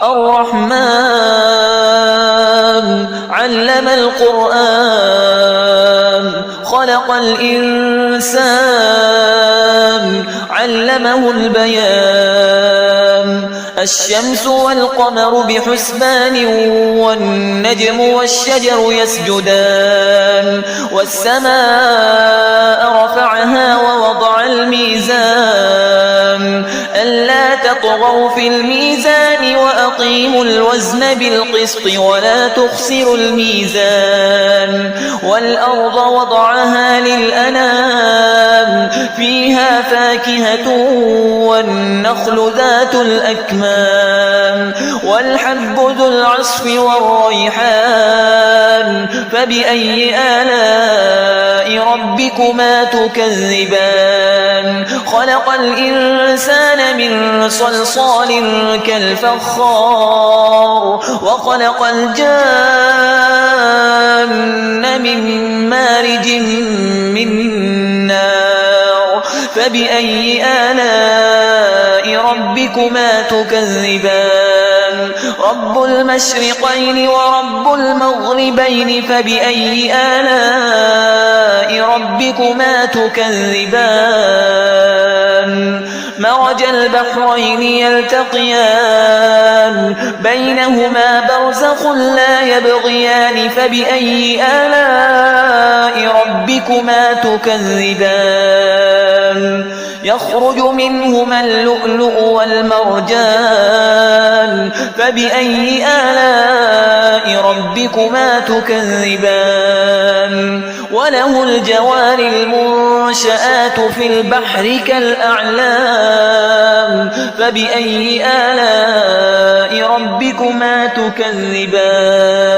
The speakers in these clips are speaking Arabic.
الرحمن علم القرآن خلق الإنسان علمه البيان الشمس والقمر بحسبان والنجم والشجر يسجدان والسماء رفعها ووضع الميزان ألا تطغوا في الميزان وأقيموا الوزن بالقسط ولا تخسروا الميزان والأرض وضعها للأنام فيها فاكهة والنخل ذات الأكمام والحب ذو العصف والريحان فبأي آلاء ربكما تكذبان خلق الإنسان من صلصال كالفخار وخلق الجان من مارج من نار فبأي آلاء ربكما تكذبان رب المشرقين ورب المغربين فبأي آلاء ربكما تكذبان مرج البحرين يلتقيان بينهما برزخ لا يبغيان فبأي آلاء ربكما تكذبان يخرج منهما اللؤلؤ والمرجان فبأي آلاء ربكما تكذبان وله الجوار المنشآت في البحر كالأعلام فبأي آلاء ربكما تكذبان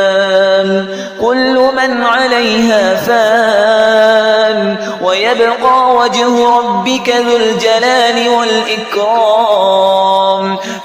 كل من عليها فان ويبقى وجه ربك ذو الجلال والإكرام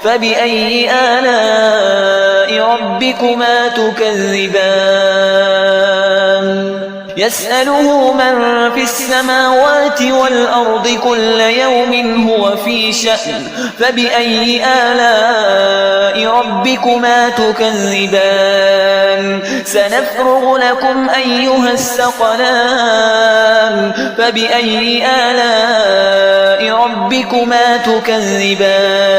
فبأي آلاء ربكما تكذبان يسأله من في السماوات والأرض كل يوم هو في شأن فبأي آلاء ربكما تكذبان سنفرغ لكم أيها الثقلان فبأي آلاء ربكما تكذبان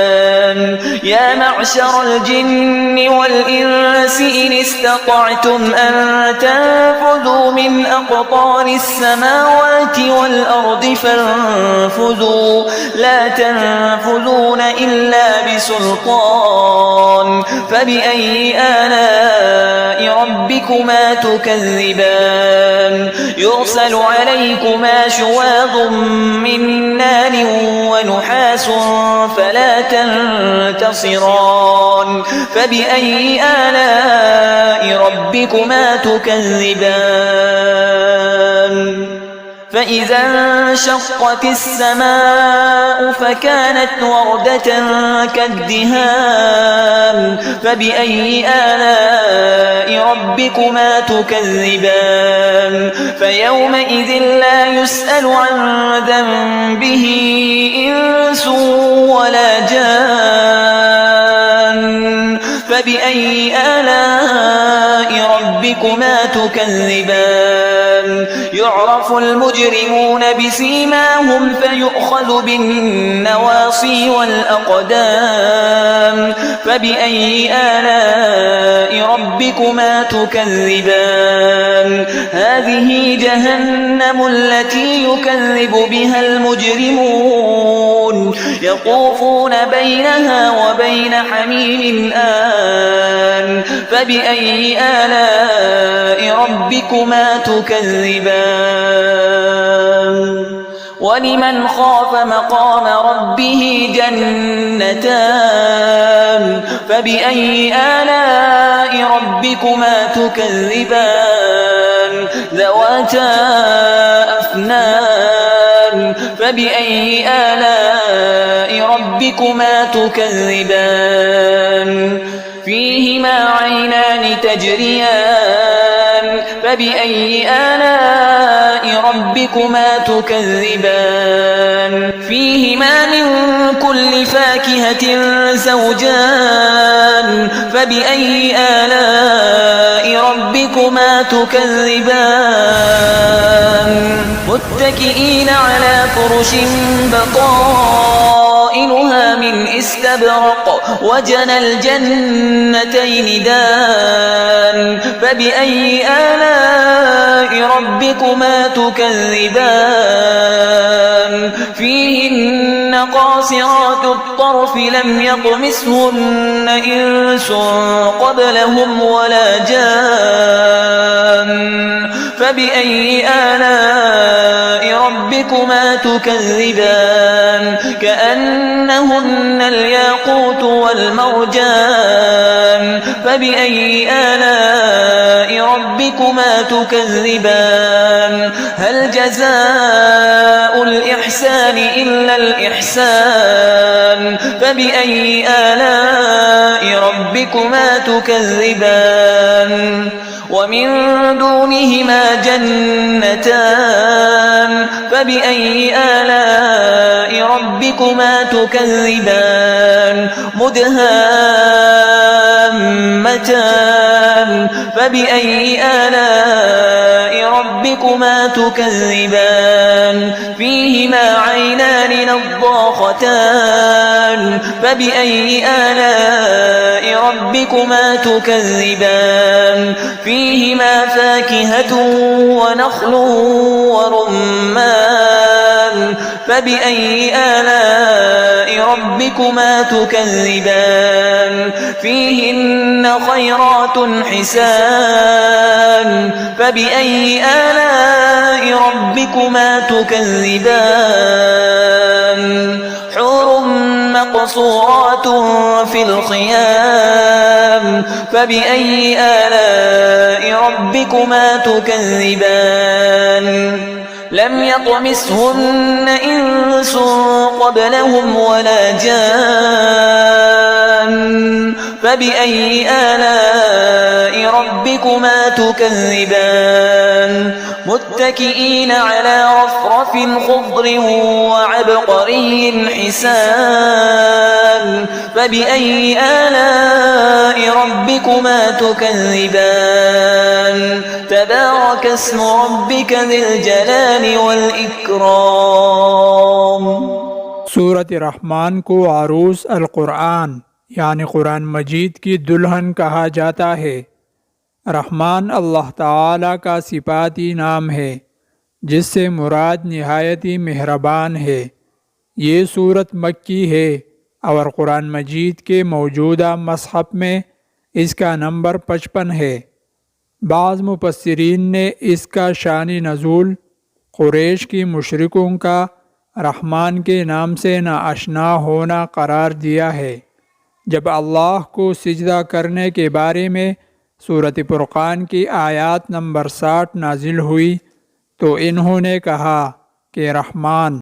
يا معشر الجن والإنس إن استطعتم أن تنفذوا من أقطار السماوات والأرض فانفذوا لا تنفذون إلا بسلطان فبأي آلاء ربكما تكذبان يرسل عليكما شواظ من نار ونحاس فلا تنتصران فبأي آلاء ربكما تكذبان فإذا انشقت السماء فكانت وردة كالدهان فبأي آلاء ربكما تكذبان فيومئذ لا يسأل عن ذنبه إنس ولا جان فبأي آلاء ربكما تكذبان يعرف المجرمون بسيماهم فيؤخذ بالنواصي والأقدام فبأي آلاء ربكما تكذبان هذه جهنم التي يكذب بها المجرمون يطوفون بينها وبين حميم آن فبأي آلاء ربكما تكذبان ولمن خاف مقام ربه جنتان فبأي آلاء ربكما تكذبان ذواتا أفنان فبأي آلاء ربكما تكذبان فيهما عينان تجريان فبأي آلاء ربكما تكذبان فيهما من كل فاكهة زوجان فبأي آلاء ربكما تكذبان متكئين على فرش بطائنها من استبرق وجنى الجنتين دان فبأي آلاء ربكما تكذبان فيهن قاصرات الطرف لم يطمثهن إنس قبلهم ولا جان فبأي آلاء ربكما تكذبان كأنهن الياقوت والمرجان فبأي آلاء ربكما تكذبان هل جزاء الإحسان إلا الإحسان فبأي آلاء ربكما تكذبان ومن دونهما جنتان فبأي آلاء ربكما تكذبان مدهامتان فبأي آلاء ربكما تكذبان فيهما عينان نضاختان فبأي آلاء ربكما تكذبان فيهما فاكهة ونخل ورمان فبأي آلاء ربكما تكذبان فيهن خيرات حسان فبأي آلاء ربكما تكذبان حور مقصورات في الخيام فبأي آلاء ربكما تكذبان لم يطمثهن إنس قبلهم ولا جان فبأي آلاء ربكما تكذبان متكئين على رفرف خضر وعبقري حسان فبأي آلاء ربكما تكذبان تبارك اسم ربك ذي الجلال والإكرام सूरत रहमान को आरूस अल कुरान यानी कुरान मजीद की दुल्हन कहा जाता है। रहमान अल्लाह ताला का सिफाती नाम है जिससे मुराद निहायती मेहरबान है। ये सूरत मक्की है और कुरान मजीद के मौजूदा मसहफ़ में इसका नंबर 55 है। बाज़ मुफस्सिरीन ने इसका शानी नज़ूल कुरैश की मुशरिकों का रहमान के नाम से नाआशना होना करार दिया है। जब अल्लाह को सिजदा करने के बारे में सूरत फुरक़ान की आयत नंबर 60 नाजिल हुई तो इन्होंने कहा कि रहमान